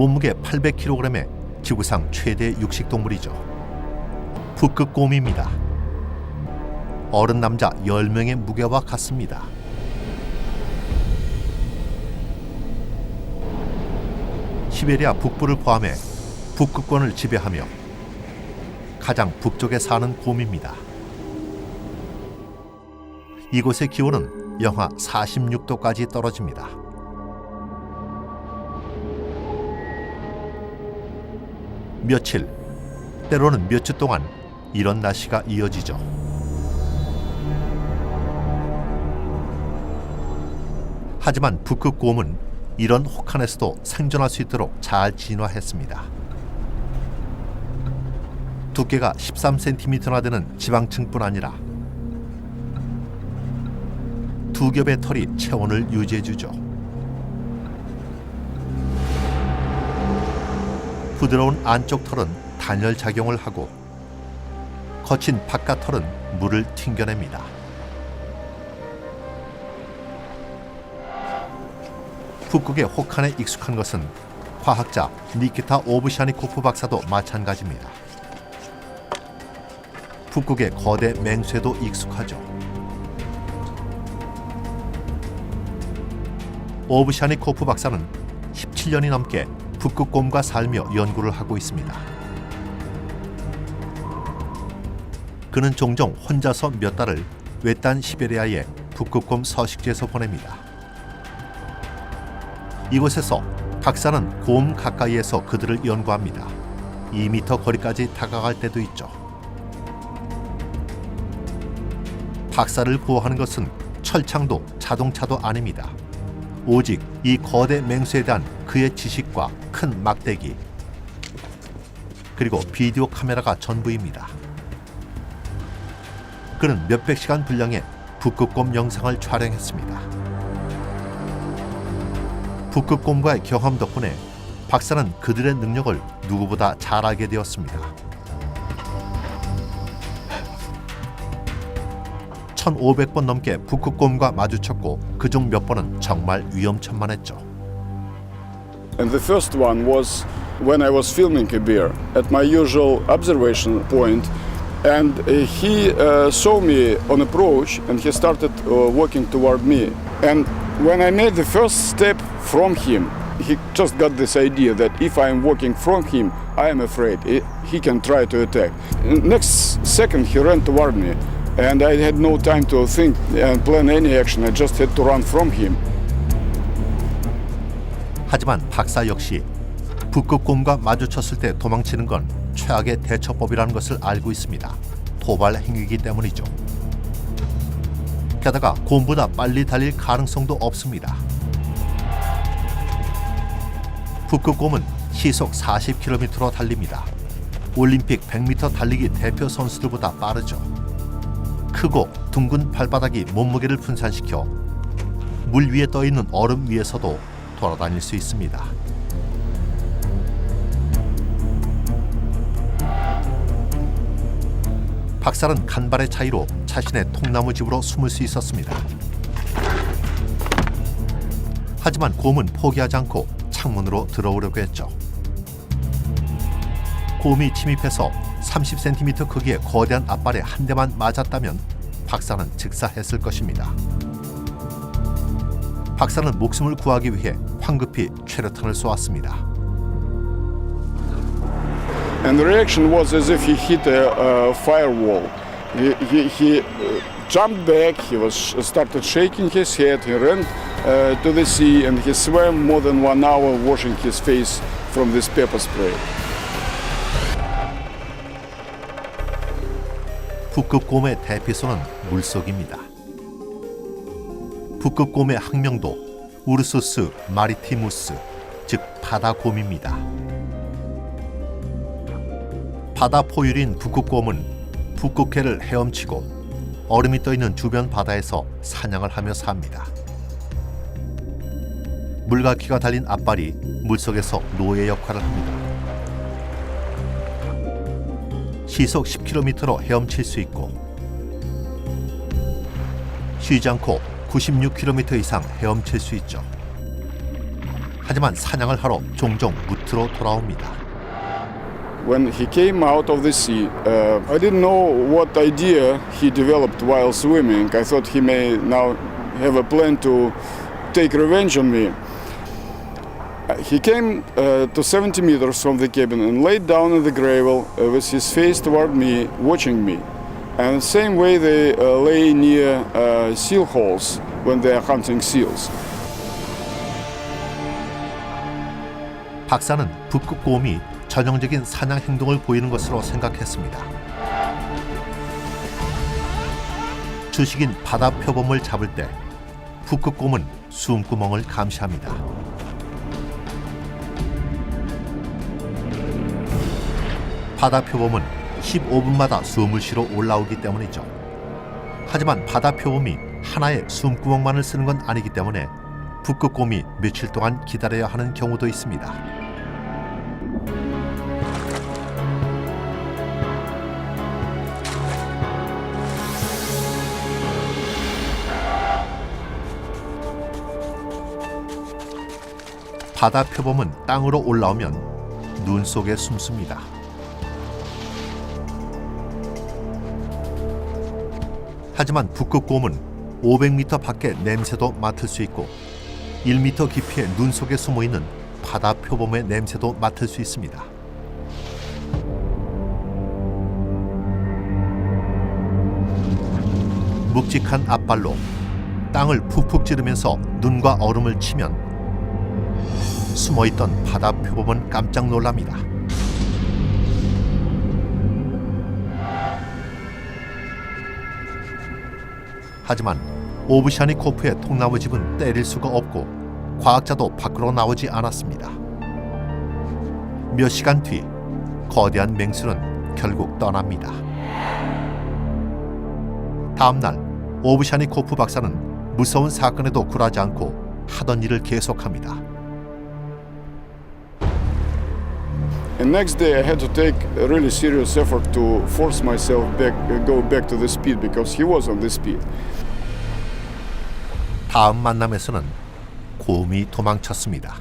몸무게 800kg의 지구상 최대 육식동물이죠. 북극곰입니다. 어른 남자 10명의 무게와 같습니다. 시베리아 북부를 포함해 북극권을 지배하며 가장 북쪽에 사는 곰입니다. 이곳의 기온은 영하 46도까지 떨어집니다. 며칠, 때로는 몇 주 동안 이런 날씨가 이어지죠. 하지만 북극곰은 이런 혹한에서도 생존할 수 있도록 잘 진화했습니다. 두께가 13cm나 되는 지방층뿐 아니라 두 겹의 털이 체온을 유지해주죠. 부드러운 안쪽 털은 단열 작용을 하고 거친 바깥 털은 물을 튕겨냅니다. 북극의 혹한에 익숙한 것은 과학자 니키타 오브샤니코프 박사도 마찬가지입니다. 북극의 거대 맹수에도 익숙하죠. 오브샤니코프 박사는 17년이 넘게 북극곰과 살며 연구를 하고 있습니다. 그는 종종 혼자서 몇 달을 외딴 시베리아의 북극곰 서식지에서 보냅니다. 이곳에서 박사는 곰 가까이에서 그들을 연구합니다. 2m 거리까지 다가갈 때도 있죠. 박사를 구호하는 것은 철창도 자동차도 아닙니다. 오직 이 거대 맹수에 대한 그의 지식과 큰 막대기, 그리고 비디오 카메라가 전부입니다. 그는 몇백 시간 분량의 북극곰 영상을 촬영했습니다. 북극곰과의 경험 덕분에 박사는 그들의 능력을 누구보다 잘 알게 되었습니다. 1,500번 넘게 북극곰과 마주쳤고 그중 몇 번은 정말 위험천만했죠. And the first one was when I was filming a bear at my usual observation point, and he saw me on approach and he started walking toward me. And when I made the first step from him, he just got this idea that if I am walking from him, I am afraid he can try to attack. Next second he ran toward me. And I had no time to think and plan any action. I just had to run from him. 하지만 박사 역시 북극곰과 마주쳤을 때 도망치는 건 최악의 대처법이라는 것을 알고 있습니다. 도발 행위이기 때문이죠. 게다가 곰보다 빨리 달릴 가능성도 없습니다. 북극곰은 시속 40km로 달립니다. 올림픽 100m 달리기 대표 선수들보다 빠르죠. 크고 둥근 발바닥이 몸무게를 분산시켜 물 위에 떠있는 얼음 위에서도 돌아다닐 수 있습니다. 박사는 간발의 차이로 자신의 통나무 집으로 숨을 수 있었습니다. 하지만 곰은 포기하지 않고 창문으로 들어오려고 했죠. 곰이 침입해서 30cm 크기의 거대한 앞발에 한 대만 맞았다면 박사는 즉사했을 것입니다. 박사는 목숨을 구하기 위해 황급히 최루탄을 쏘았습니다. And the reaction was as if he hit a firewall. He jumped back, he started shaking his head, he ran to the sea and he swam more than 1 hour washing his face from this pepper spray. 북극곰의 대피소는 물속입니다. 북극곰의 학명도 우르수스 마리티무스, 즉 바다곰입니다. 바다 포유류인 북극곰은 북극해를 헤엄치고 얼음이 떠있는 주변 바다에서 사냥을 하며 삽니다. 물갈퀴가 달린 앞발이 물속에서 노예 역할을 합니다. 시속 10km로 헤엄칠 수 있고 쉬지 않고 96km 이상 헤엄칠 수 있죠. 하지만 사냥을 하러 종종 무트로 돌아옵니다. When he came out of the sea, I didn't know what idea he developed while swimming. I thought he may now have a plan to take revenge on me. He came to 70 meters from the cabin and laid down in the gravel with his face toward me, watching me. And the same way they lay near seal holes when they are hunting seals. 박사는 북극곰이 전형적인 사냥 행동을 보이는 것으로 생각했습니다. 주식인 바다 표범을 잡을 때 북극곰은 숨구멍을 감시합니다. 바다 표범은 15분마다 숨을 쉬러 올라오기 때문이죠. 하지만 바다 표범이 하나의 숨구멍만을 쓰는 건 아니기 때문에 북극곰이 며칠 동안 기다려야 하는 경우도 있습니다. 바다 표범은 땅으로 올라오면 눈 속에 숨습니다. 하지만 북극곰은 500m 밖에 냄새도 맡을 수 있고 1m 깊이의 눈 속에 숨어있는 바다 표범의 냄새도 맡을 수 있습니다. 묵직한 앞발로 땅을 푹푹 찌르면서 눈과 얼음을 치면 숨어있던 바다 표범은 깜짝 놀랍니다. 하지만 오브샤니코프의 통나무집은 때릴 수가 없고 과학자도 밖으로 나오지 않았습니다. 몇 시간 뒤 거대한 맹수는 결국 떠납니다. 다음 날 오브샤니코프 박사는 무서운 사건에도 굴하지 않고 하던 일을 계속합니다. And next day I had to take a really serious effort to force myself go back to the speed because he was on the speed. 다음 만남에서는 곰이 도망쳤습니다.